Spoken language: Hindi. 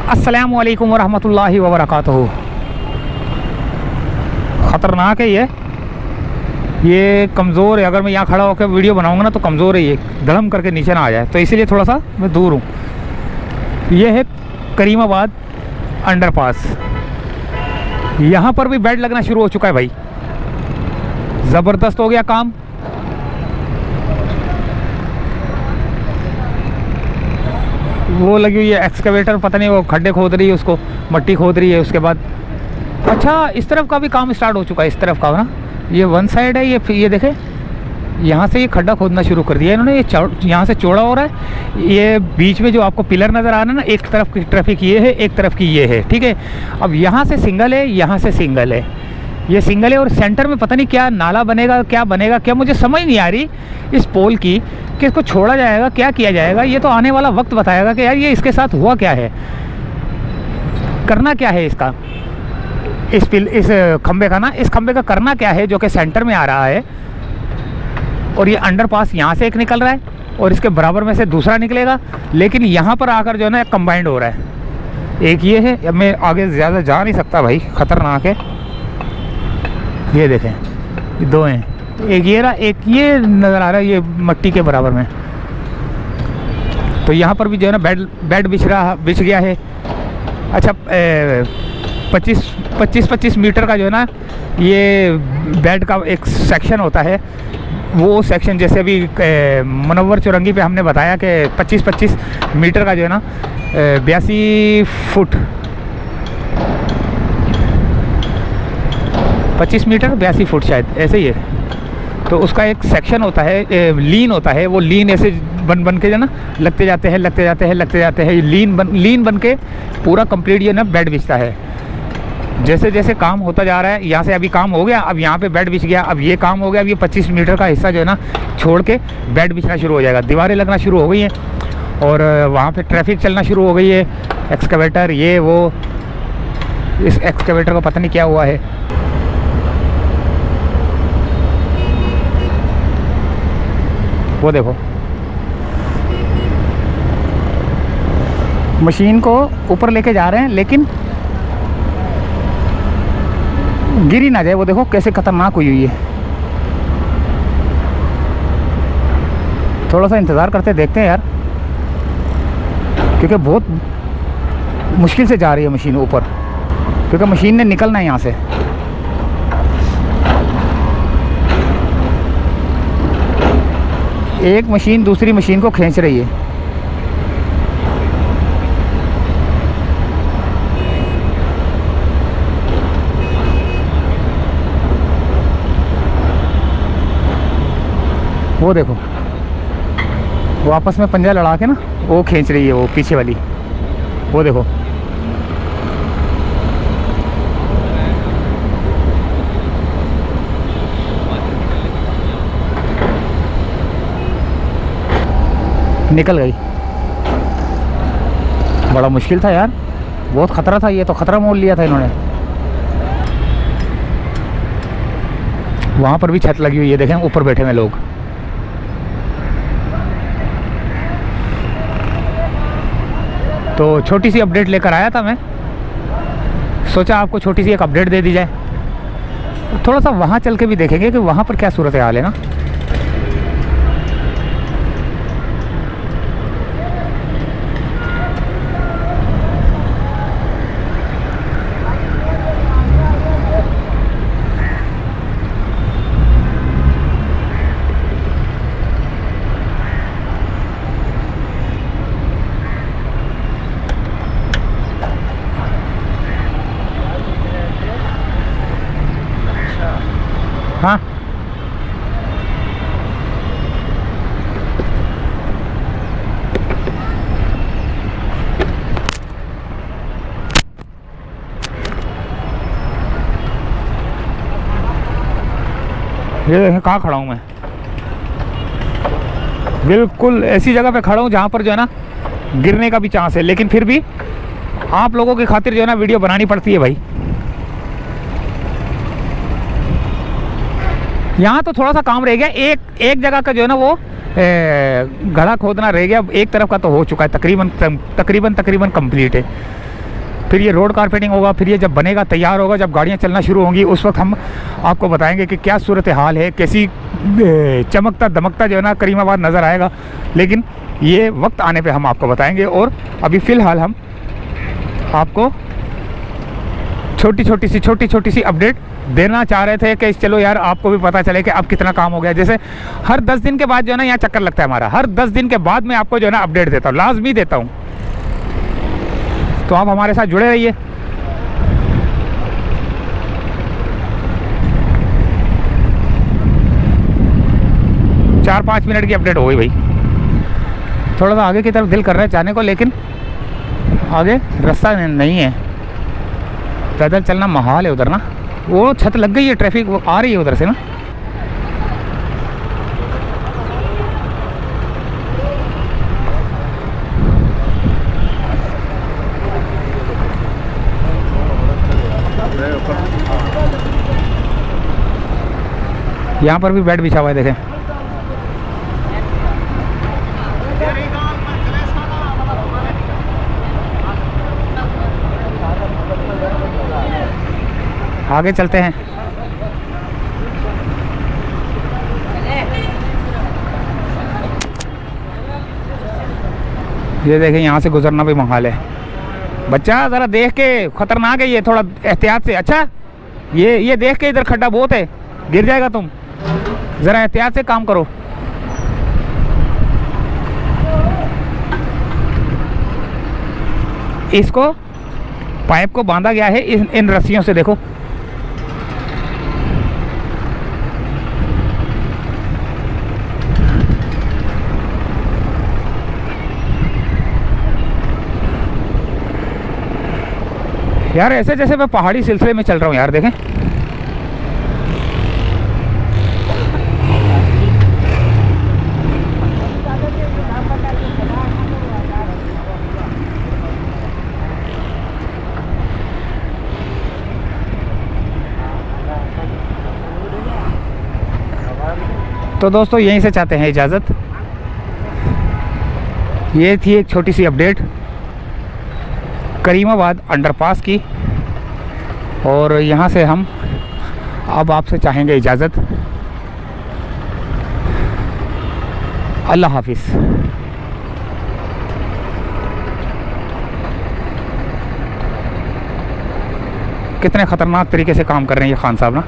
अस्सलामु अलैकुम वरहमतुल्लाहि वबरकातुहू। ख़तरनाक है ये कमज़ोर है। अगर मैं यहाँ खड़ा होकर वीडियो बनाऊँगा ना तो कमज़ोर है, ये धड़म करके नीचे ना आ जाए, तो इसीलिए थोड़ा सा मैं दूर हूँ। ये है करीमाबाद अंडरपास। यहाँ पर भी बेड लगना शुरू हो चुका है भाई, ज़बरदस्त हो गया काम। वो लगी हुई है एक्सकवेटर, पता नहीं वो खड्डे खोद रही है, उसको मट्टी खोद रही है। उसके बाद अच्छा इस तरफ का भी काम स्टार्ट हो चुका है, इस तरफ का ना, ये वन साइड है। ये देखे यहाँ से ये खड्डा खोदना शुरू कर दिया इन्होंने। ये यहाँ से चौड़ा हो रहा है। ये बीच में जो आपको पिलर नज़र आ रहा है ना, एक तरफ की ट्रैफिक ये है, एक तरफ की ये है, ठीक है। अब यहाँ से सिंगल है, यहाँ से सिंगल है, ये सिंगल है, और सेंटर में पता नहीं क्या नाला बनेगा, क्या बनेगा, क्या मुझे समझ नहीं आ रही इस पोल की कि इसको छोड़ा जाएगा, क्या किया जाएगा। ये तो आने वाला वक्त बताएगा कि यार ये इसके साथ हुआ क्या है, करना क्या है इसका, इस खंबे का ना, इस खंबे का करना क्या है जो कि सेंटर में आ रहा है। और ये अंडरपास यहाँ से एक निकल रहा है और इसके बराबर में से दूसरा निकलेगा, लेकिन यहाँ पर आकर जो है ना कंबाइंड हो रहा है। एक ये है, अब मैं आगे ज़्यादा जा नहीं सकता भाई, ख़तरनाक है। ये देखें, ये दो हैं, एक ये रहा, एक ये नज़र आ रहा है, ये मट्टी के बराबर में। तो यहाँ पर भी जो है ना बेड बिछ गया है। अच्छा 25 मीटर का जो है ना ये बेड का एक सेक्शन होता है। वो सेक्शन जैसे अभी मुनव्वर चौरंगी पे हमने बताया कि 25 मीटर का जो है ना 82 फुट, 25 मीटर 82 फुट शायद ऐसे ही है। तो उसका एक सेक्शन होता है, लीन होता है। वो लीन ऐसे बन के जो ना लगते जाते हैं। लीन बन के पूरा कंप्लीट जो है ना बेड बिछता है। जैसे जैसे काम होता जा रहा है, यहाँ से अभी काम हो गया, अब यहाँ पे बेड बिछ गया, अब ये काम हो गया, अब ये 25 मीटर का हिस्सा जो है ना छोड़ के बेड बिछना शुरू हो जाएगा। दीवारें लगना शुरू हो गई हैं और वहाँ पे ट्रैफिक चलना शुरू हो गई है। एक्सकवेटर ये वो, इस एक्सकवेटर को पता नहीं क्या हुआ है। वो देखो मशीन को ऊपर लेके जा रहे हैं, लेकिन गिर ही ना जाए। वो देखो कैसे खतरनाक हुई है। थोड़ा सा इंतज़ार करते देखते हैं यार, क्योंकि बहुत मुश्किल से जा रही है मशीन ऊपर, क्योंकि मशीन ने निकलना है यहाँ से। एक मशीन दूसरी मशीन को खींच रही है। वो देखो वो आपस में पंजा लड़ा के ना वो खींच रही है, वो पीछे वाली। वो देखो निकल गई। बड़ा मुश्किल था यार, बहुत ख़तरा था। ये तो ख़तरा मोल लिया था इन्होंने। वहाँ पर भी छत लगी हुई है, देखें ऊपर बैठे हुए लोग। तो छोटी सी अपडेट लेकर आया था मैं, सोचा आपको छोटी सी एक अपडेट दे दी जाए। थोड़ा सा वहाँ चल के भी देखेंगे कि वहाँ पर क्या सूरत हाल है ना। हाँ ये कहाँ खड़ा हूँ मैं? बिल्कुल ऐसी जगह पे खड़ा हूँ जहाँ पर जो है ना गिरने का भी चांस है, लेकिन फिर भी आप लोगों की खातिर जो है ना वीडियो बनानी पड़ती है भाई। यहाँ तो थोड़ा सा काम रह गया, एक जगह का जो है ना वो गड्ढा खोदना रह गया। एक तरफ का तो हो चुका है, तकरीबन कंप्लीट है। फिर ये रोड कारपेटिंग होगा, फिर ये जब बनेगा, तैयार होगा, जब गाड़ियाँ चलना शुरू होंगी, उस वक्त हम आपको बताएंगे कि क्या सूरत हाल है, कैसी चमकता दमकता जो है ना करीमाबाद नज़र आएगा। लेकिन ये वक्त आने पे हम आपको बताएंगे। और अभी फ़िलहाल हम आपको छोटी छोटी सी अपडेट देना चाह रहे थे कि चलो यार आपको भी पता चले कि अब कितना काम हो गया। जैसे हर 10 दिन के बाद जो है ना यहाँ चक्कर लगता है हमारा, हर 10 दिन के बाद मैं आपको जो है ना अपडेट देता हूँ, लाजमी देता हूँ। तो आप हमारे साथ जुड़े रहिए। चार 5 मिनट की अपडेट हो गई भाई। थोड़ा सा आगे की तरफ दिल कर रहा है जाने को, लेकिन आगे रास्ता नहीं है, पैदल चलना महाल है उधर ना। वो छत लग गई है, ट्रैफिक वो आ रही है उधर से ना। यहाँ पर भी बेड बिछा हुआ है, देखें। आगे चलते हैं। ये देखें, यहाँ से गुजरना भी महाल है। बच्चा ज़रा देख के, खतरनाक है ये, थोड़ा एहतियात से। अच्छा ये देख के, इधर खड्डा बहुत है, गिर जाएगा तुम, ज़रा एहतियात से काम करो। इसको पाइप को बांधा गया है इन रस्सियों से, देखो। यार ऐसे जैसे मैं पहाड़ी सिलसिले में चल रहा हूँ यार, देखें। तो दोस्तों यहीं से चाहते हैं इजाज़त। ये थी एक छोटी सी अपडेट करीमाबाद अंडरपास की, और यहाँ से हम अब आपसे चाहेंगे इजाज़त। अल्लाह हाफिज़। कितने ख़तरनाक तरीके से काम कर रहे हैं ये खान साहब ना।